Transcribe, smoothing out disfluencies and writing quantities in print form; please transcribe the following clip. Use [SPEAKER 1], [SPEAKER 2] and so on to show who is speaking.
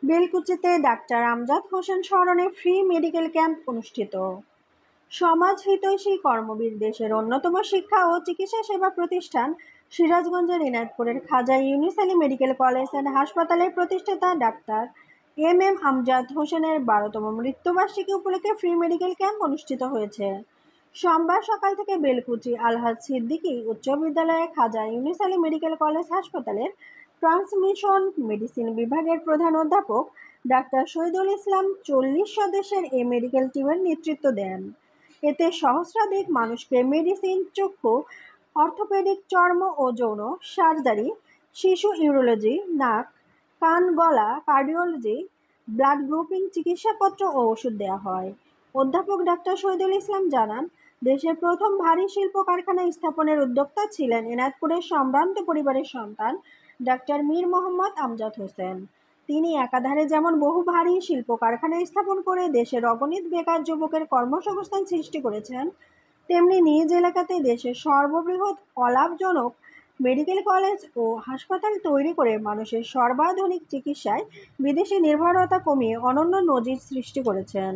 [SPEAKER 1] বেলকুচিতে doctor Amjad Hossain স্মরণে free medical camp অনুষ্ঠিত। সমাজ হিতৈষী কর্মবীর দেশের অন্যতম শিক্ষা ও চিকিৎসা সেবা প্রতিষ্ঠান সিরাজগঞ্জের এনায়েতপুরের Khaja Yunus Ali medical college and হাসপাতালের প্রতিষ্ঠাতা ডাক্তার এম আমজাদ হোসেনের 12তম মৃত্যুবার্ষিকী উপলক্ষে ফ্রি মেডিকেল ক্যাম্প অনুষ্ঠিত হয়েছে। সোমবার সকাল থেকে বেলকুচি আলহাজ সিদ্দিকী উচ্চ বিদ্যালয়ে খাজা ইউনুস আলী মেডিকেল কলেজ হাসপাতালের ট্রান্সমিশন মেডিসিন বিভাগের প্রধান অধ্যাপক ডাক্তার শহীদুল ইসলাম 40 সদস্যের এ মেডিকেল টিমের নেতৃত্ব দেন। এতে সহস্রাধিক মানুষকে মেডিসিন, চক্ষু, অর্থোপেডিক, চর্ম ও যৌন সার্জারি, শিশু ইউরোলজি, নাক, কান, গলা, কার্ডিওলজি, ব্লাড গ্রুপিং, চিকিৎসাপত্র ও ওষুধ দেওয়া হয়। অধ্যাপক ডাক্তার শহীদুল ইসলাম জানান, দেশের প্রথম ভারী শিল্প কারখানা স্থাপনের উদ্যোক্তা ছিলেন এনায়েতপুরের সম্ভ্রান্ত পরিবারের সন্তান ডাক্তার মীর মোহাম্মদ আমজাদ হোসেন। তিনি একাধারে যেমন বহু ভারী শিল্প কারখানা স্থাপন করে দেশের অগণিত বেকার যুবকের কর্মসংস্থান সৃষ্টি করেছেন, তেমনি নিজ এলাকাতে দেশের সর্ববৃহৎ অলাভজনক মেডিকেল কলেজ ও হাসপাতাল তৈরি করে মানুষের সর্বাধুনিক চিকিৎসায় বিদেশি নির্ভরতা কমিয়ে অনন্য নজির সৃষ্টি করেছেন।